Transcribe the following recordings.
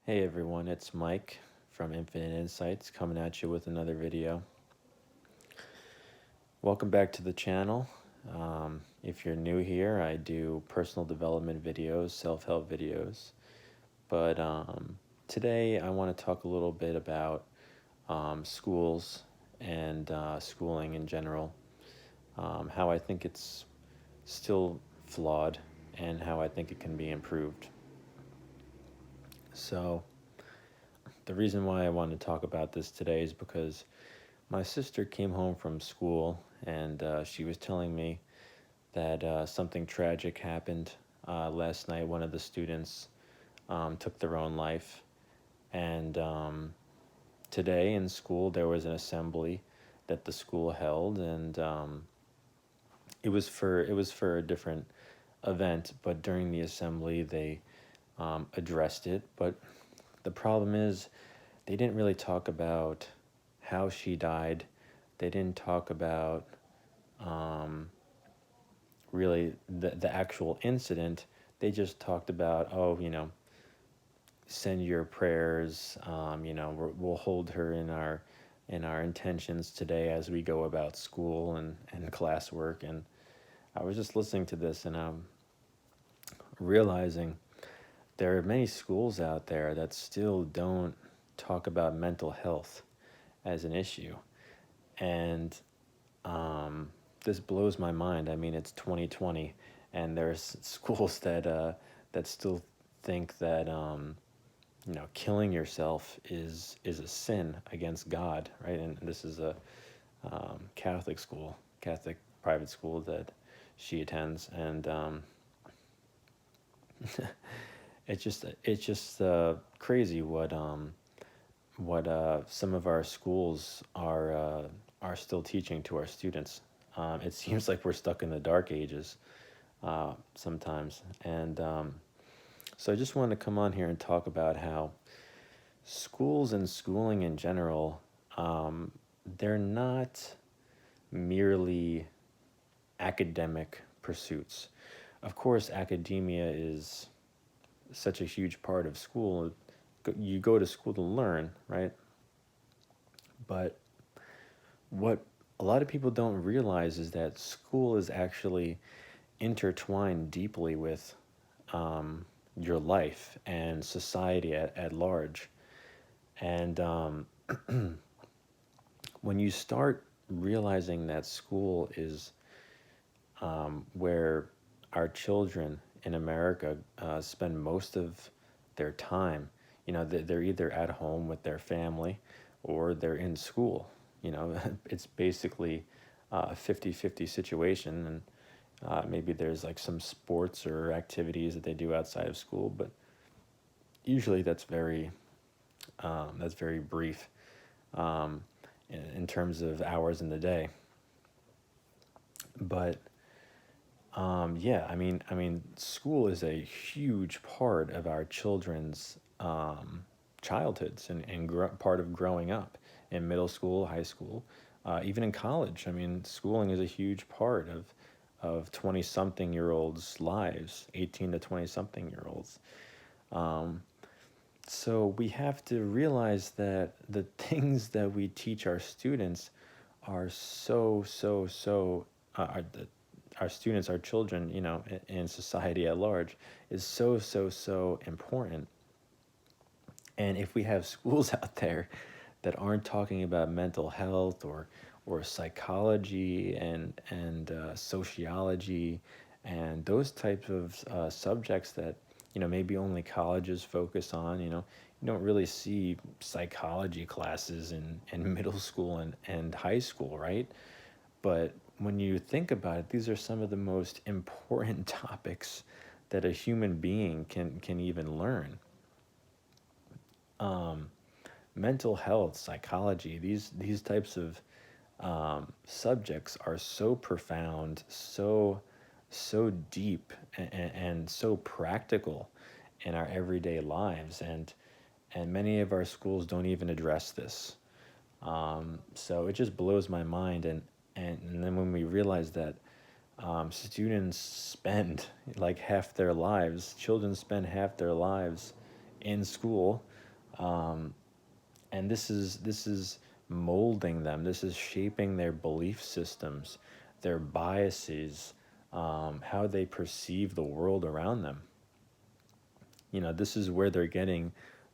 Hey everyone, it's Mike from Infinite Insights coming at you with another video. Welcome back to the channel. If you're new here, I do personal development videos, self-help videos. But today I want to talk a little bit about schools and schooling in general, how I think it's still flawed and how I think it can be improved. So the reason why I want to talk about this today is because my sister came home from school and she was telling me that something tragic happened last night. One of the students took their own life, and today in school there was an assembly that the school held, and it was for a different event. But during the assembly, they addressed it. But the problem is, they didn't really talk about how she died. They didn't talk about um, really the actual incident. They just talked about, oh, send your prayers. We'll hold her in our intentions today as we go about school and classwork. And I was just listening to this and I'm realizing there are many schools out there that still don't talk about mental health as an issue. And this blows my mind. I mean, it's 2020, and there's schools that still think that killing yourself is a sin against God, right? And this is a Catholic school, Catholic private school that she attends, and it's just crazy what some of our schools are still teaching to our students. It seems like we're stuck in the dark ages sometimes, and so I just wanted to come on here and talk about how schools and schooling in general, they're not merely academic pursuits. Of course, academia is such a huge part of school. You go to school to learn, right? But what a lot of people don't realize is that school is actually intertwined deeply with your life and society at large. And when you start realizing that school is where our children in America spend most of their time, they're either at home with their family or they're in school. It's basically a 50-50 situation. And maybe there's like some sports or activities that they do outside of school, but usually that's very brief in terms of hours in the day. But yeah, I mean, school is a huge part of our children's childhoods and part of growing up in middle school, high school, even in college. I mean, schooling is a huge part of 20-something-year-olds' lives, 18 to 20-something-year-olds. Um, so we have to realize that the things that we teach our students are our students, our children, in society at large, is so important. And if we have schools out there that aren't talking about mental health or psychology and sociology and those types of subjects that maybe only colleges focus on, you don't really see psychology classes in middle school and high school, right? But when you think about it, these are some of the most important topics that a human being can even learn. Um, Mental health, psychology, these types of subjects are so profound, so deep, and so practical in our everyday lives, and many of our schools don't even address this. So it just blows my mind, and then when we realize that students spend like half their lives, children spend half their lives in school, um, and this is molding them. This is shaping their belief systems, their biases, how they perceive the world around them. This is where they're getting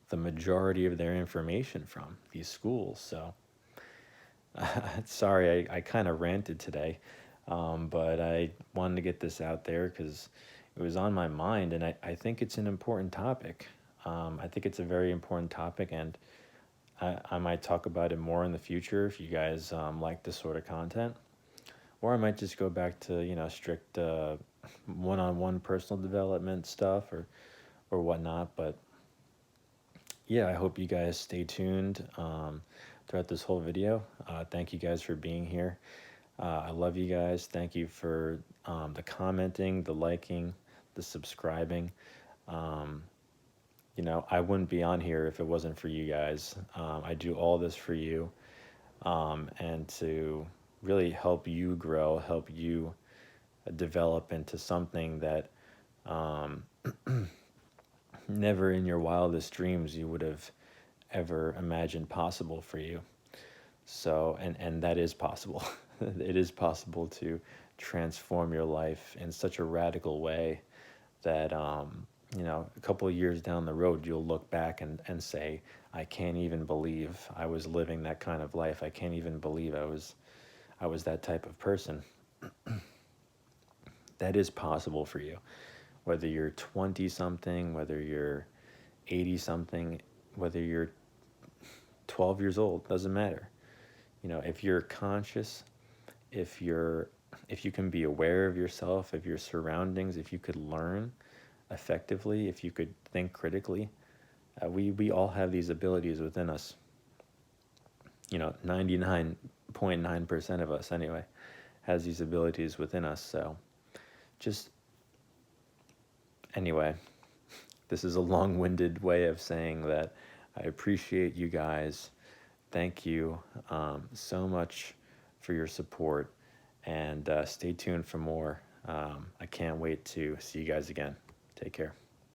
the majority of their information from, these schools. So sorry, I kind of ranted today, but I wanted to get this out there because it was on my mind, and I think it's an important topic. I think it's a very important topic, and I might talk about it more in the future if you guys like this sort of content. Or I might just go back to, strict one-on-one personal development stuff or whatnot. But yeah, I hope you guys stay tuned throughout this whole video. Thank you guys for being here. I love you guys. Thank you for the commenting, the liking, the subscribing. Um, I wouldn't be on here if it wasn't for you guys. I do all this for you, and to really help you grow, help you develop into something that um, never in your wildest dreams you would have ever imagined possible for you. So, and that is possible. It is possible to transform your life in such a radical way that, a couple of years down the road, you'll look back and say, I can't even believe I was living that kind of life. I can't even believe I was that type of person. That is possible for you. Whether you're 20 something, whether you're 80 something, whether you're 12 years old, doesn't matter. If you're conscious, if you can be aware of yourself, of your surroundings, if you could learn effectively, if you could think critically, we all have these abilities within us. 99.9% of us anyway has these abilities within us. So just anyway, this is a long-winded way of saying that I appreciate you guys. Thank you so much for your support, and stay tuned for more. I can't wait to see you guys again. Take care.